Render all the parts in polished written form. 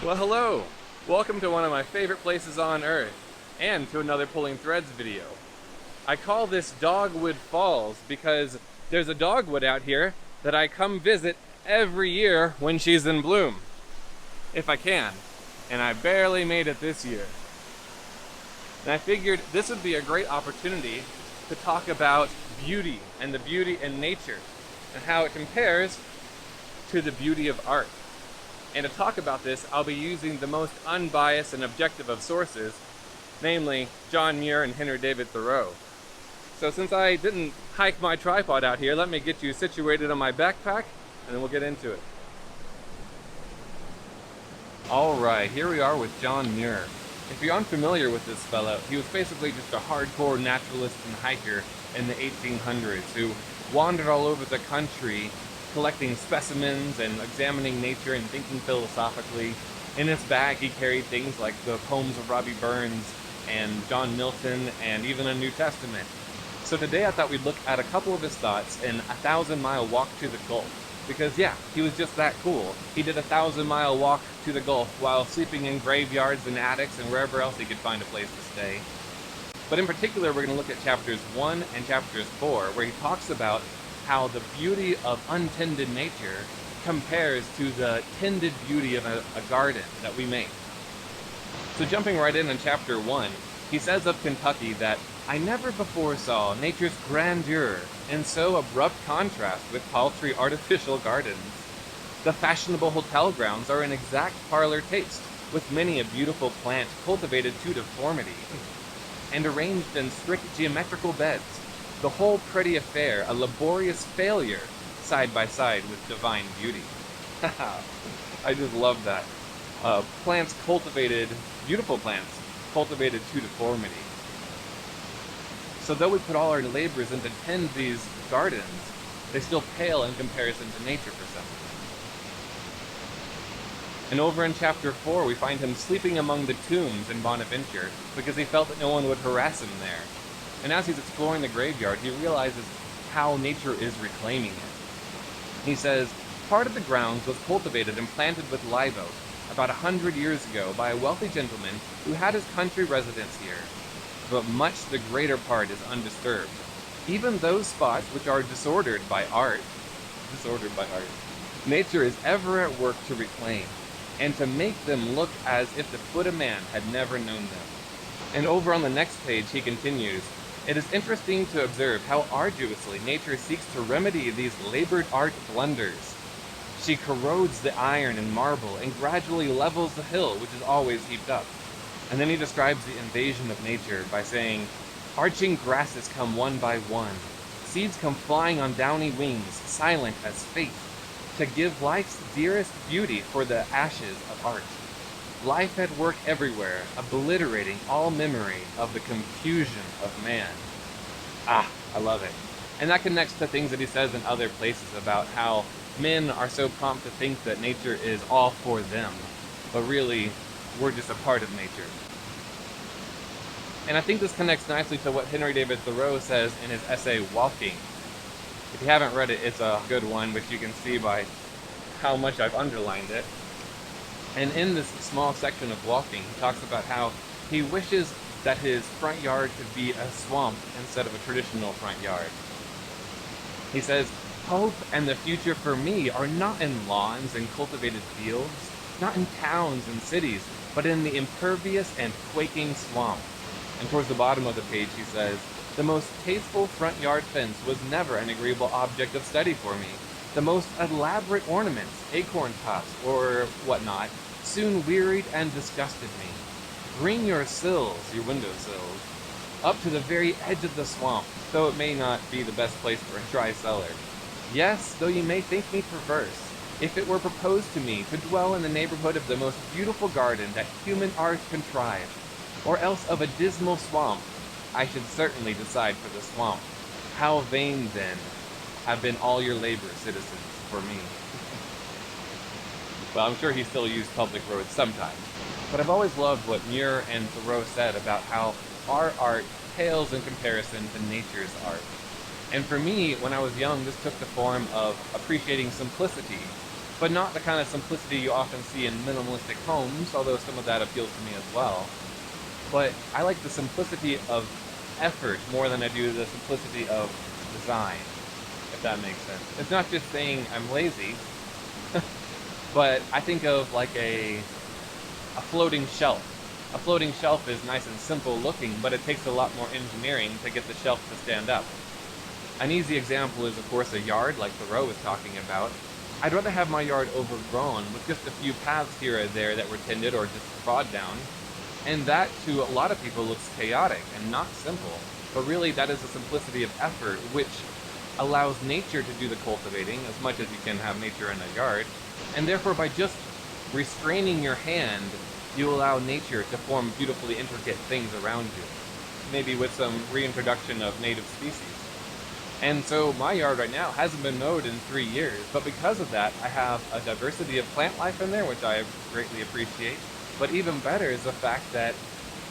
Well, hello! Welcome to one of my favorite places on Earth, and to another Pulling Threads video. I call this Dogwood Falls because there's a dogwood out here that I come visit every year when she's in bloom. If I can. And I barely made it this year. And I figured this would be a great opportunity to talk about beauty and the beauty in nature and how it compares to the beauty of art. And to talk about this, I'll be using the most unbiased and objective of sources, namely John Muir and Henry David Thoreau. So since I didn't hike my tripod out here, let me get you situated on my backpack, and then we'll get into it. Alright, here we are with John Muir. If you're unfamiliar with this fellow, he was basically just a hardcore naturalist and hiker in the 1800s who wandered all over the country collecting specimens and examining nature and thinking philosophically. In his bag he carried things like the poems of Robbie Burns and John Milton and even a New Testament. So today I thought we'd look at a couple of his thoughts in A 1,000-Mile Walk to the Gulf. Because yeah, he was just that cool. He did a 1,000-mile walk to the Gulf while sleeping in graveyards and attics and wherever else he could find a place to stay. But in particular, we're going to look at chapters 1 and chapters 4, where he talks about how the beauty of untended nature compares to the tended beauty of a garden that we make. So jumping right in chapter 1, he says of Kentucky that I never before saw nature's grandeur in so abrupt contrast with paltry artificial gardens. The fashionable hotel grounds are in exact parlor taste, with many a beautiful plant cultivated to deformity, and arranged in strict geometrical beds. The whole pretty affair a laborious failure, side by side with divine beauty. I just love that. Plants cultivated, beautiful plants, cultivated to deformity. So though we put all our labors into tend these gardens, they still pale in comparison to nature for some reason. And over in chapter 4, we find him sleeping among the tombs in Bonaventure because he felt that no one would harass him there. And as he's exploring the graveyard, he realizes how nature is reclaiming it. He says, part of the grounds was cultivated and planted with live oak about 100 years ago by a wealthy gentleman who had his country residence here, but much the greater part is undisturbed. Even those spots which are disordered by art, nature is ever at work to reclaim, and to make them look as if the foot of man had never known them. And over on the next page he continues, it is interesting to observe how arduously nature seeks to remedy these labored art blunders. She corrodes the iron and marble and gradually levels the hill which is always heaped up. And then he describes the invasion of nature by saying, arching grasses come one by one. Seeds come flying on downy wings, silent as fate, to give life's dearest beauty for the ashes of art. Life at work everywhere, obliterating all memory of the confusion of man. I love it. And that connects to things that he says in other places about how men are so prompt to think that nature is all for them, but really, we're just a part of nature. And I think this connects nicely to what Henry David Thoreau says in his essay, Walking. If you haven't read it, it's a good one, which you can see by how much I've underlined it. And in this small section of Walking, he talks about how he wishes that his front yard could be a swamp instead of a traditional front yard. He says, hope and the future for me are not in lawns and cultivated fields, not in towns and cities, but in the impervious and quaking swamp. And towards the bottom of the page he says, the most tasteful front yard fence was never an agreeable object of study for me. The most elaborate ornaments, acorn tops, or whatnot, soon wearied and disgusted me. Bring your sills, your windowsills, up to the very edge of the swamp, though it may not be the best place for a dry cellar. Yes, though you may think me perverse, if it were proposed to me to dwell in the neighborhood of the most beautiful garden that human art contrived, or else of a dismal swamp, I should certainly decide for the swamp. How vain, then, have been all your labors, citizens, for me. Well, I'm sure he still used public roads sometimes. But I've always loved what Muir and Thoreau said about how our art pales in comparison to nature's art. And for me, when I was young, this took the form of appreciating simplicity but not the kind of simplicity you often see in minimalistic homes, although some of that appeals to me as well. But I like the simplicity of effort more than I do the simplicity of design, if that makes sense. It's not just saying I'm lazy, but I think of like a floating shelf. A floating shelf is nice and simple looking, but it takes a lot more engineering to get the shelf to stand up. An easy example is, of course, a yard, like Thoreau was talking about. I'd rather have my yard overgrown with just a few paths here or there that were tended or just trod down. And that, to a lot of people, looks chaotic and not simple. But really, that is the simplicity of effort, which allows nature to do the cultivating as much as you can have nature in a yard. And therefore, by just restraining your hand, you allow nature to form beautifully intricate things around you, maybe with some reintroduction of native species. And so my yard right now hasn't been mowed in 3 years, but because of that, I have a diversity of plant life in there, which I greatly appreciate. But even better is the fact that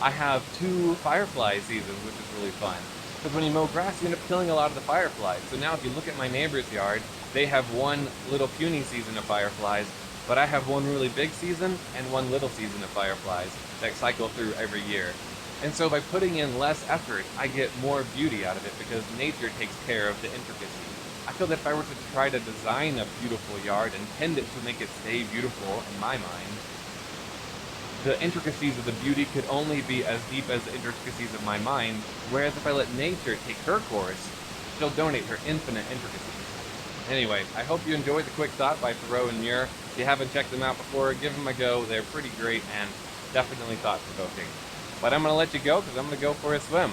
I have 2 firefly seasons, which is really fun. Because when you mow grass, you end up killing a lot of the fireflies. So now if you look at my neighbor's yard, they have one little puny season of fireflies, but I have one really big season and one little season of fireflies that cycle through every year. And so by putting in less effort, I get more beauty out of it because nature takes care of the intricacy. I feel that if I were to try to design a beautiful yard and tend it to make it stay beautiful in my mind, the intricacies of the beauty could only be as deep as the intricacies of my mind, whereas if I let nature take her course, she'll donate her infinite intricacies. Anyway, I hope you enjoyed the quick thought by Thoreau and Muir. If you haven't checked them out before, give them a go. They're pretty great and definitely thought-provoking. But I'm going to let you go because I'm going to go for a swim.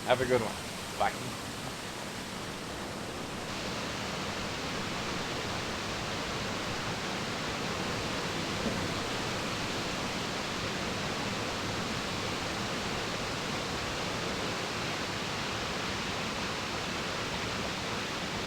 Have a good one. Bye.